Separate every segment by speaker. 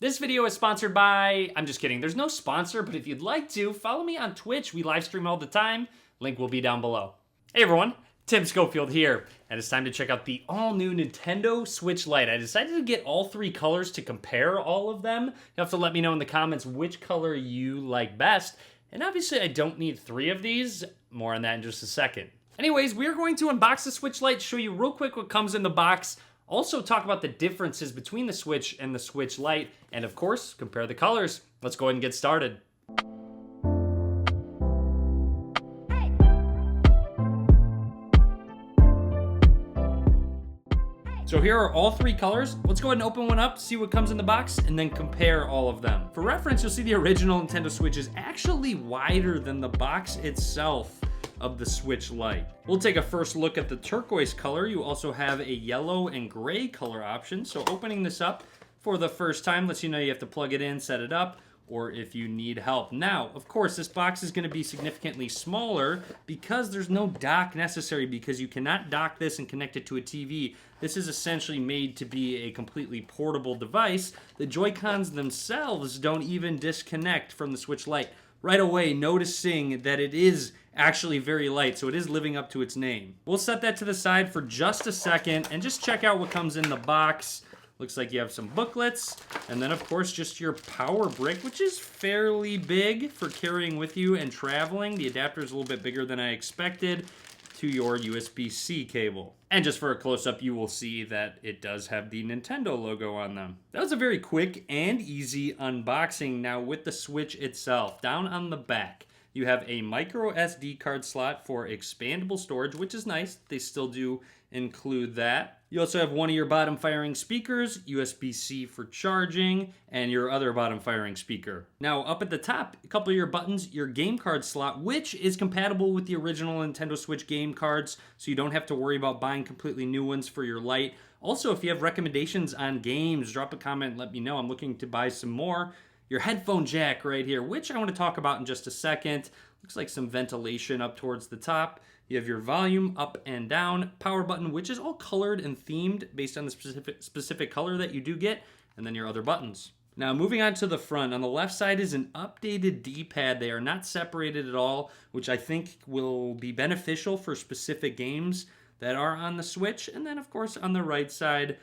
Speaker 1: This video is sponsored by, I'm just kidding, there's no sponsor, but if you'd like to, follow me on Twitch. We live stream all the time. Link will be down below. Hey everyone, Tim Schofield here, and it's time to check out the all-new Nintendo Switch Lite. I decided to get all three colors to compare all of them. You have to let me know in the comments which color you like best. And obviously I don't need three of these. More on that in just a second. Anyways, we're going to unbox the Switch Lite, show you real quick what comes in the box. Also talk about the differences between the Switch and the Switch Lite, and of course, compare the colors. Let's go ahead and get started. So here are all three colors. Let's go ahead and open one up, see what comes in the box, and then compare all of them. For reference, you'll see the original Nintendo Switch is actually wider than the box itself of the Switch Lite. We'll take a first look at the turquoise color. You also have a yellow and gray color option. So opening this up for the first time lets you know you have to plug it in, set it up, or if you need help. Now, of course, this box is going to be significantly smaller because there's no dock necessary, because you cannot dock this and connect it to a TV. This is essentially made to be a completely portable device. The Joy-Cons themselves don't even disconnect from the Switch Lite. Right away, noticing that it is actually very light, so it is living up to its name. We'll set that to the side for just a second and just check out what comes in the box. Looks like you have some booklets, and then of course just your power brick, which is fairly big for carrying with you and traveling. The adapter is a little bit bigger than I expected, to your USB-C cable. And just for a close-up, you will see that it does have the Nintendo logo on them. That was a very quick and easy unboxing. Now with the Switch itself, down on the back, you have a micro SD card slot for expandable storage, which is nice. They still do include that. You also have one of your bottom firing speakers, USB-C for charging, and your other bottom firing speaker. Now up at the top, a couple of your buttons, your game card slot, which is compatible with the original Nintendo Switch game cards, so you don't have to worry about buying completely new ones for your Lite. Also, if you have recommendations on games, drop a comment and let me know. I'm looking to buy some more. Your headphone jack right here, which I want to talk about in just a second. Looks like some ventilation up towards the top. You have your volume up and down, power button, which is all colored and themed based on the specific color that you do get, and then your other buttons. Now moving on to the front, on the left side is an updated D-pad. They are not separated at all, which I think will be beneficial for specific games that are on the Switch. And then of course on the right side,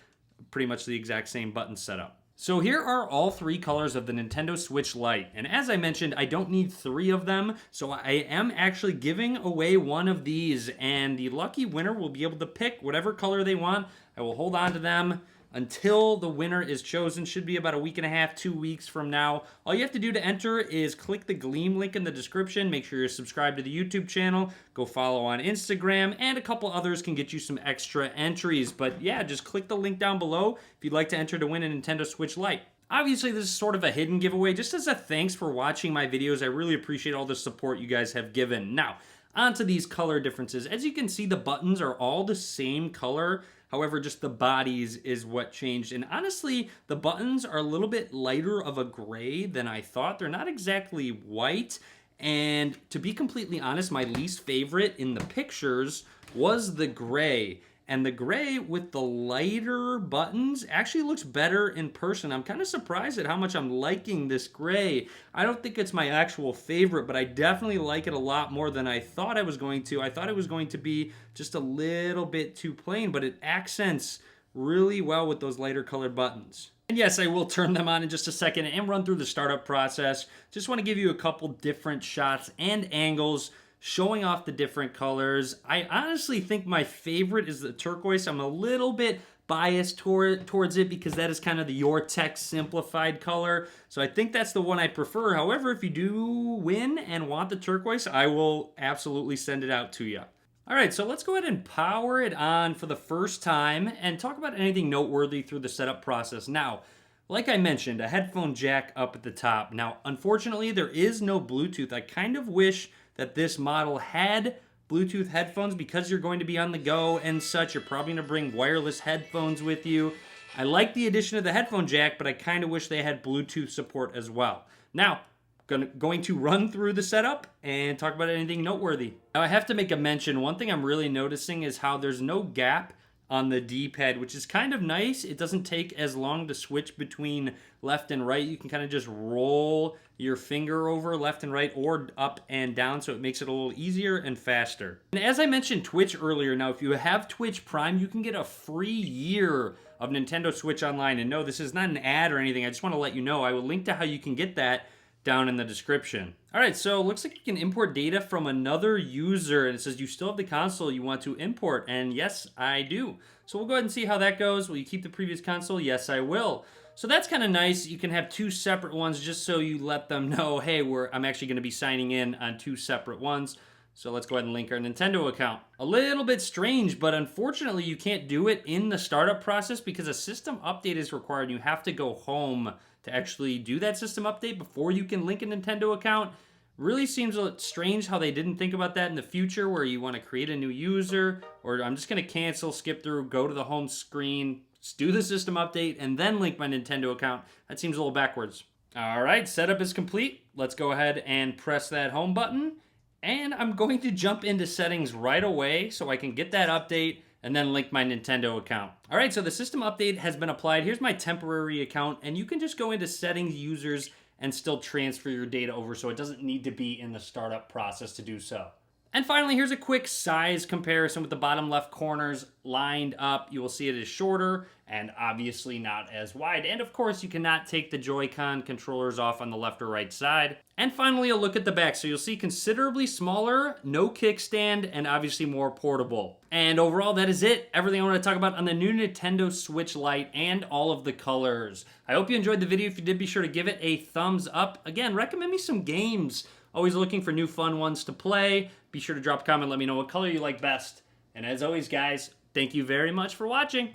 Speaker 1: pretty much the exact same button setup. So here are all three colors of the Nintendo Switch Lite. And as I mentioned, I don't need three of them, so I am actually giving away one of these, and the lucky winner will be able to pick whatever color they want. I will hold on to them until the winner is chosen. Should be about a week and a half, 2 weeks from now. All you have to do to enter is click the Gleam link in the description. Make sure you're subscribed to the YouTube channel. Go follow on Instagram, and a couple others can get you some extra entries. But yeah, just click the link down below if you'd like to enter to win a Nintendo Switch Lite. Obviously, this is sort of a hidden giveaway. Just as a thanks for watching my videos, I really appreciate all the support you guys have given. Now, onto these color differences. As you can see, the buttons are all the same color. However, just the bodies is what changed. And honestly, the buttons are a little bit lighter of a gray than I thought. They're not exactly white. And to be completely honest, my least favorite in the pictures was the gray. And the gray with the lighter buttons actually looks better in person. I'm kind of surprised at how much I'm liking this gray. I don't think it's my actual favorite, but I definitely like it a lot more than I thought I was going to. I thought it was going to be just a little bit too plain, but it accents really well with those lighter colored buttons. And yes, I will turn them on in just a second and run through the startup process. Just want to give you a couple different shots and angles showing off the different colors. I honestly think my favorite is the turquoise. I'm a little bit biased towards it because that is kind of the Your Tech simplified color. So I think that's the one I prefer. However, if you do win and want the turquoise, I will absolutely send it out to you. All right, so let's go ahead and power it on for the first time and talk about anything noteworthy through the setup process. Now, like I mentioned, a headphone jack up at the top. Now, unfortunately, there is no Bluetooth. I kind of wish that this model had Bluetooth headphones because you're going to be on the go and such. You're probably going to bring wireless headphones with you. I like the addition of the headphone jack, but I kind of wish they had Bluetooth support as well. Now, going to run through the setup and talk about anything noteworthy. Now, I have to make a mention. One thing I'm really noticing is how there's no gap on the D-pad, which is kind of nice. It doesn't take as long to switch between left and right. You can kind of just roll your finger over left and right or up and down, so it makes it a little easier and faster. And as I mentioned Twitch earlier, now if you have Twitch Prime, you can get a free year of Nintendo Switch Online. And no, this is not an ad or anything. I just want to let you know. I will link to how you can get that down in the description. All right, so it looks like you can import data from another user, and it says you still have the console you want to import, and yes, I do. So we'll go ahead and see how that goes. Will you keep the previous console? Yes, I will. So that's kind of nice. You can have two separate ones just so you let them know, hey, I'm actually going to be signing in on two separate ones. So let's go ahead and link our Nintendo account. A little bit strange, but unfortunately you can't do it in the startup process because a system update is required. You have to go home to actually do that system update before you can link a Nintendo account. Really seems a little strange how they didn't think about that in the future, where you want to create a new user, or I'm just going to cancel, skip through, go to the home screen, do the system update, and then link my Nintendo account. That seems a little backwards. All right, setup is complete. Let's go ahead and press that home button. And I'm going to jump into settings right away so I can get that update and then link my Nintendo account. All right, so the system update has been applied. Here's my temporary account, and you can just go into settings, users, and still transfer your data over, so it doesn't need to be in the startup process to do so. And finally, here's a quick size comparison with the bottom left corners lined up. You will see it is shorter and obviously not as wide. And of course, you cannot take the Joy-Con controllers off on the left or right side. And finally, a look at the back. So you'll see considerably smaller, no kickstand, and obviously more portable. And overall, that is it. Everything I want to talk about on the new Nintendo Switch Lite and all of the colors. I hope you enjoyed the video. If you did, be sure to give it a thumbs up. Again, recommend me some games. Always looking for new fun ones to play. Be sure to drop a comment, let me know what color you like best. And as always, guys, thank you very much for watching.